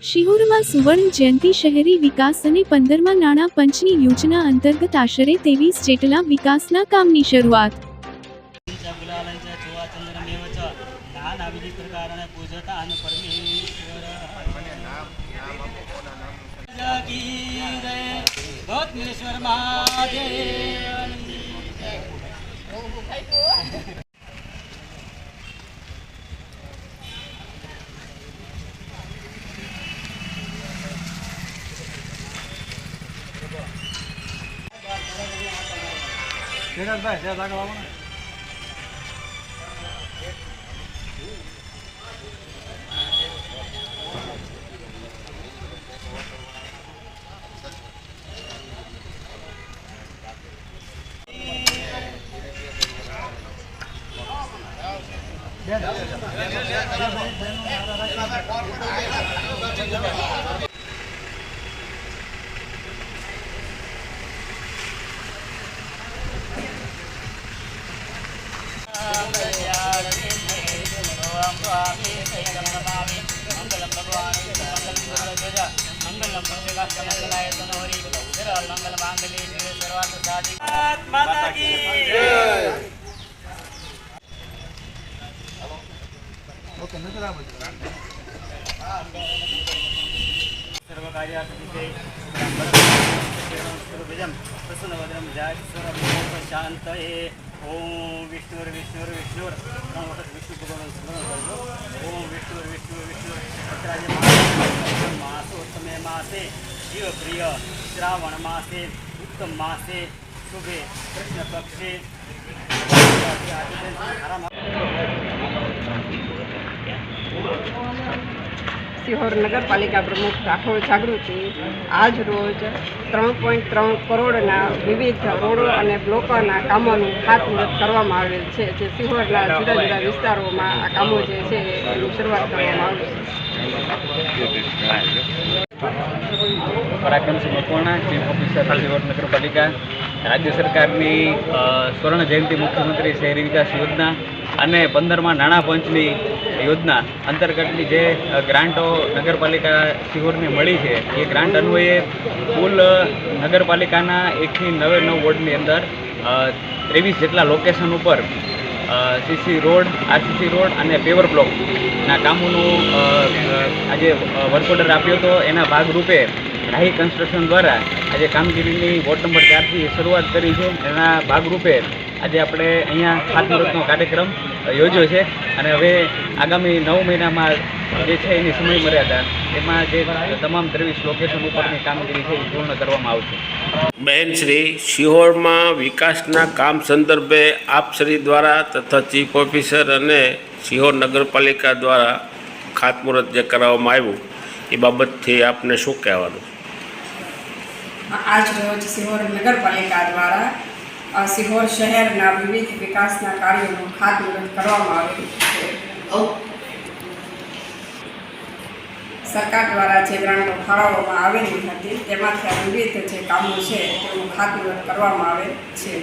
શિહોરમાં સુવર્ણ જયંતિ શહેરી વિકાસ અને 15મા નાણાં પંચની યોજના અંતર્ગત આશરે 23 જેટલા વિકાસના કામની શરૂઆત. ओम विष्णु विष्णु विष्णु विष्णु भगवान स्मरण करजो. ओम विष्णु विष्णु विष्णु मासोत्तमे मासे जीव प्रिय श्रावण मासे उत्तम मासे शुभे कृष्ण पक्षे સિહોર નગરપાલિકા પ્રમુખ રાઠોડ જાગૃતિ આજ રોજ 3.3 કરોડના વિવિધ રોડો અને બ્લોકોના કામોનું ખાતમુહૂર્ત કરવામાં આવેલ છે. જે સિહોરના જુદા જુદા વિસ્તારોમાં આ કામો જે છે એની શરૂઆત કરવામાં આવી છે. પરાક્રમસિંહ મકવાણા, ચીફ ઓફિસર સિહોર નગરપાલિકા. રાજ્ય સરકારની સ્વર્ણ જયંતિ મુખ્યમંત્રી શહેરી વિકાસ યોજના અને 15મા નાણાં પંચની યોજના અંતર્ગતની જે ગ્રાન્ટો નગરપાલિકા સિહોરને મળી છે એ ગ્રાન્ટ અન્વયે કુલ નગરપાલિકાના 1 થી 9 વોર્ડની અંદર 23 જેટલા લોકેશન ઉપર સીસી રોડ, આરસીસી રોડ અને પેવર બ્લોકના કામોનું આજે વર્ક ઓર્ડર આપ્યો હતો. એના ભાગરૂપે રાહી કન્સ્ટ્રક્શન દ્વારા આજે કામગીરીની વોર્ડ નંબર 4 થી શરૂઆત કરી છે. એના ભાગરૂપે આજે આપણે અહીંયા ખાતમુહૂર્તનો કાર્યક્રમ યોજ્યો છે અને હવે આગામી 9 મહિનામાં જે છે એની સમય મર્યાદા એમાં જે તમામ 23 લોકેશન ઉપરની કામગીરી છે એ પૂર્ણ કરવામાં આવશે. બહેન શ્રી, સિહોરમાં વિકાસના કામ સંદર્ભે આપ શ્રી દ્વારા તથા ચીફ ઓફિસર અને સિહોર નગરપાલિકા દ્વારા ખાતમુહૂર્ત જે કરાવવામાં આવ્યું એ બાબતથી આપને શું કહેવાનું? આજ રોજ સિહોર નગરપાલિકા દ્વારા સિહોર શહેરના વિવિધ વિકાસના કાર્યોનું ખાતમુહૂર્ત કરવામાં આવ્યું છે. સરકાર દ્વારા જે ગ્રાન્ટો ફાળવવામાં આવેલી હતી તેમાંથી આ વિવિધ જે કામો છે તેનું ખાતમુહૂર્ત કરવામાં આવેલ છે.